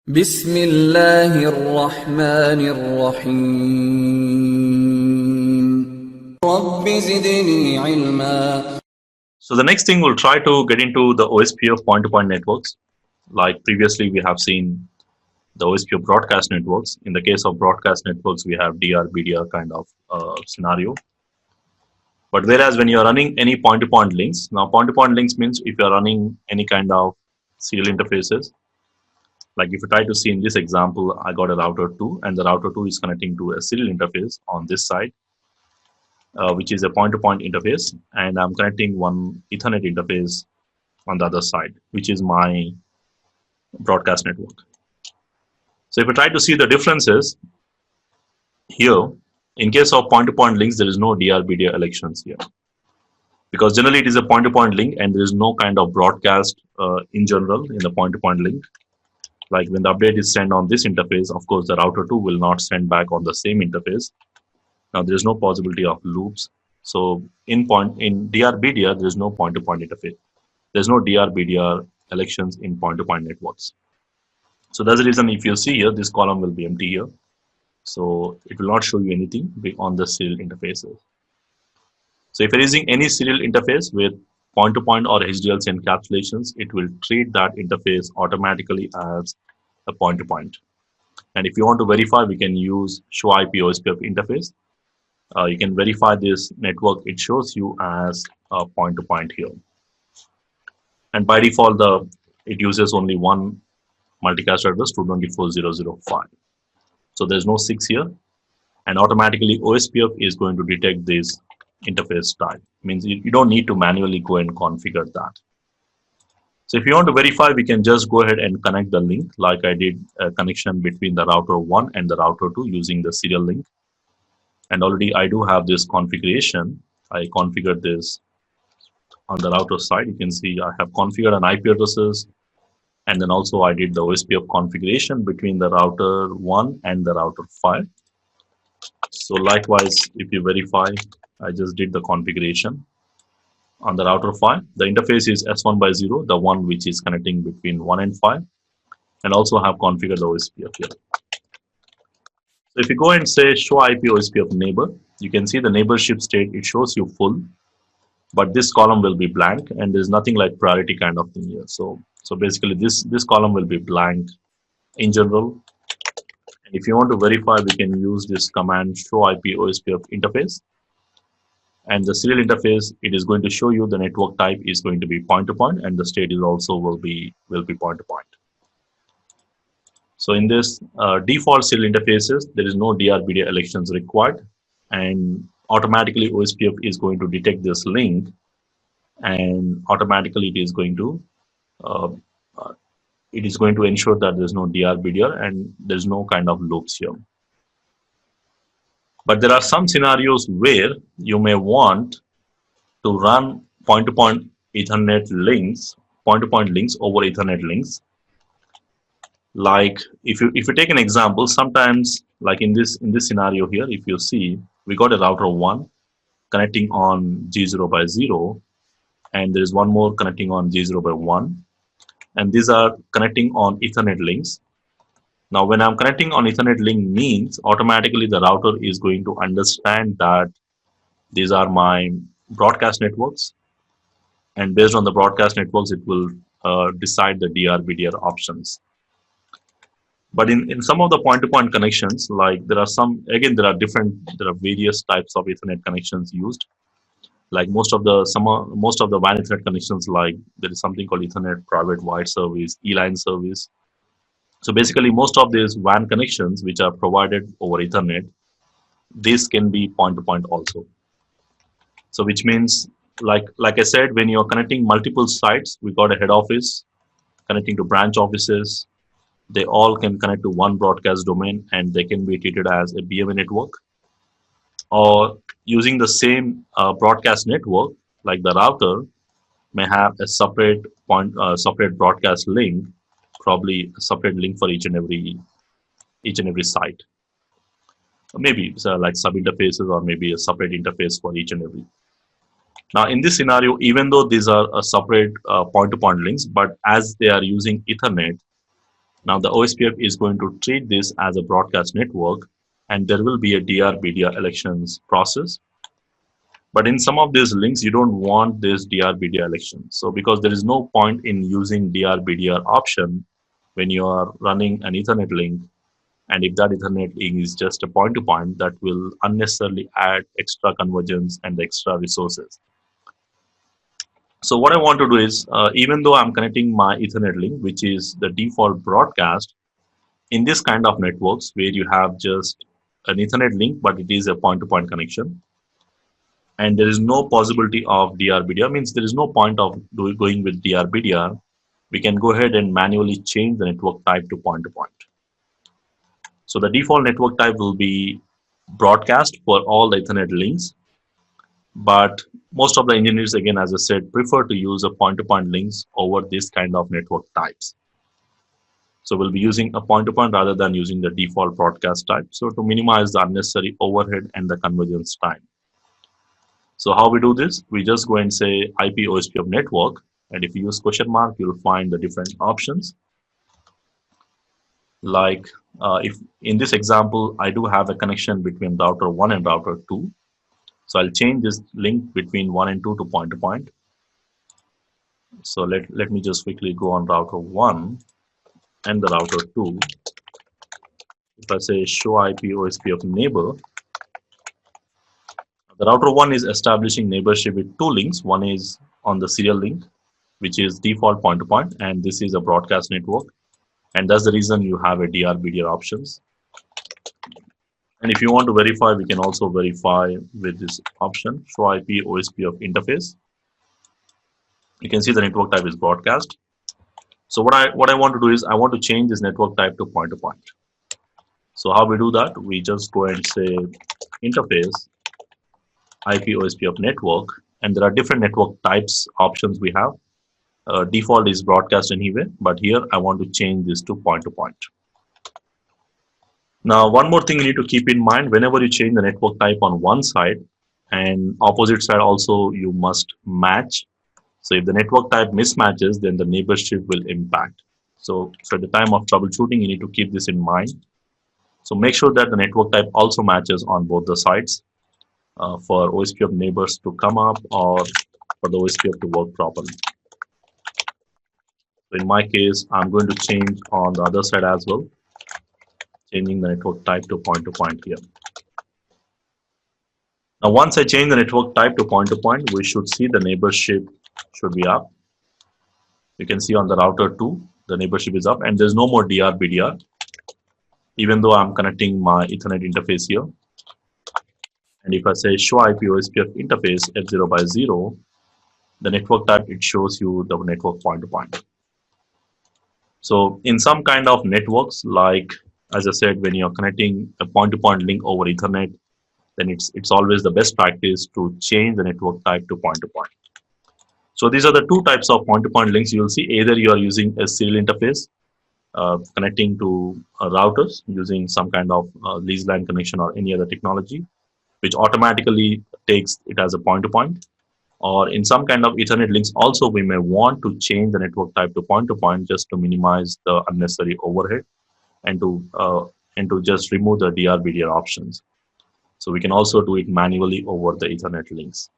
بسم الله الرحمن الرحيم رب زدني علما. So the next thing, we'll try to get into the OSPF point-to-point networks. Like previously, we have seen the OSPF broadcast networks. In the case of broadcast networks, we have DR, BDR kind of scenario. But whereas when you're running any point-to-point links, now point-to-point links means if you're running any kind of serial interfaces, like if you try to see in this example, I got a router 2 and the router 2 is connecting to a serial interface on this side, which is a point-to-point interface, and I'm connecting one Ethernet interface on the other side, which is my broadcast network. So if you try to see the differences here, in case of point-to-point links, there is no DR-BDR elections here, because generally it is a point-to-point link and there is no kind of broadcast in general in the point-to-point link. Like when the update is sent on this interface, of course, the router 2 will not send back on the same interface. Now there is no possibility of loops. So in DR-BDR, there is no point-to-point interface. There's no DR-BDR elections in point-to-point networks. So that's the reason if you see here, this column will be empty here. So it will not show you anything on the serial interfaces. So if you're using any serial interface with point-to-point or HDLC encapsulations, it will treat that interface automatically as a point-to-point. And if you want to verify, we can use show IP OSPF interface. You can verify this network. It shows you as a point-to-point here. And by default, it uses only one multicast address, 224.0.0.5. So there's no 6 here. And automatically OSPF is going to detect this interface type. Means you don't need to manually go and configure that. So if you want to verify, we can just go ahead and connect the link like I did a connection between the router 1 and the router 2 using the serial link. And already I do have this configuration. I configured this on the router side. You can see I have configured an IP addresses. And then also I did the OSPF configuration between the router 1 and the router 5. So likewise, if you verify, I just did the configuration on the router 5. The interface is S1/0, the one which is connecting between 1 and 5. And also have configured the OSPF here. So if you go and say show IP OSPF neighbor, you can see the neighborship state. It shows you full, but this column will be blank and there's nothing like priority kind of thing here. So basically this column will be blank in general. And if you want to verify, we can use this command show IP OSPF interface. And the serial interface, it is going to show you the network type is going to be point-to-point, and the state is also will be point-to-point. So in this default serial interfaces, there is no DR-BDR elections required, and automatically OSPF is going to detect this link, and automatically it is going to ensure that there is no DR-BDR and there is no kind of loops here. But there are some scenarios where you may want to run point-to-point Ethernet links, point-to-point links over Ethernet links. Like if you take an example, sometimes like in this scenario here, if you see, we got a router 1 connecting on G0/0, and there is one more connecting on G0/1, and these are connecting on Ethernet links. Now, when I'm connecting on Ethernet link means automatically the router is going to understand that these are my broadcast networks, and based on the broadcast networks, it will decide the DR-BDR options. But in some of the point-to-point connections, like there are various types of Ethernet connections used. Like most of the WAN Ethernet connections, like there is something called Ethernet Private Wide Service, E-line service. So basically, most of these WAN connections which are provided over Ethernet, this can be point-to-point also. So which means, like I said, when you're connecting multiple sites, we got a head office connecting to branch offices. They all can connect to one broadcast domain, and they can be treated as a BMA network. Or using the same broadcast network, like the router may have a separate broadcast link, probably a separate link for each and every site. Maybe like sub interfaces, or maybe a separate interface for each and every. Now in this scenario, even though these are separate point-to-point links, but as they are using Ethernet, Now the OSPF is going to treat this as a broadcast network, and there will be a DR-BDR elections process. But in some of these links, you don't want this DR-BDR election. So because there is no point in using DR-BDR option when you are running an Ethernet link, and if that Ethernet link is just a point-to-point, that will unnecessarily add extra convergence and extra resources. So what I want to do is, even though I'm connecting my Ethernet link, which is the default broadcast, in this kind of networks where you have just an Ethernet link, but it is a point-to-point connection, and there is no possibility of DR-BDR, means there is no point of going with DR-BDR, we can go ahead and manually change the network type to point-to-point. So the default network type will be broadcast for all the Ethernet links, but most of the engineers, again, as I said, prefer to use a point-to-point links over this kind of network types. So we'll be using a point-to-point rather than using the default broadcast type. So to minimize the unnecessary overhead and the convergence time. So how we do this? We just go and say IP OSPF network, and if you use question mark, you'll find the different options. Like if in this example, I do have a connection between router 1 and router 2. So I'll change this link between 1 and 2 to point-to-point. So let me just quickly go on router 1 and the router 2. If I say show IP OSPF neighbor, the router 1 is establishing neighborship with two links. One is on the serial link, which is default point-to-point, and this is a broadcast network. And that's the reason you have a DR-BDR options. And if you want to verify, we can also verify with this option, show IP OSPF interface. You can see the network type is broadcast. So what I want to do is I want to change this network type to point-to-point. So how we do that? We just go and say interface IP OSPF network, and there are different network types options we have. Default is broadcast anyway, but here I want to change this to point-to-point. Now, one more thing you need to keep in mind, whenever you change the network type on one side and opposite side also, you must match. So if the network type mismatches, then the neighborship will impact. So at the time of troubleshooting, you need to keep this in mind. So make sure that the network type also matches on both the sides for OSPF neighbors to come up or for the OSPF to work properly. So in my case, I'm going to change on the other side as well, changing the network type to point here. Now, once I change the network type to point, we should see the neighborship should be up. You can see on the router 2, the neighborship is up, and there's no more DR-BDR, even though I'm connecting my Ethernet interface here. And if I say show IP OSPF interface F0 by 0, the network type, it shows you the network point-to-point. So in some kind of networks, like as I said, when you're connecting a point-to-point link over Ethernet, then it's always the best practice to change the network type to point-to-point. So these are the two types of point-to-point links you will see. Either you are using a serial interface connecting to routers using some kind of lease line connection or any other technology, which automatically takes it as a point-to-point. Or in some kind of Ethernet links also, we may want to change the network type to point-to-point just to minimize the unnecessary overhead and to just remove the DR-BDR options. So we can also do it manually over the Ethernet links.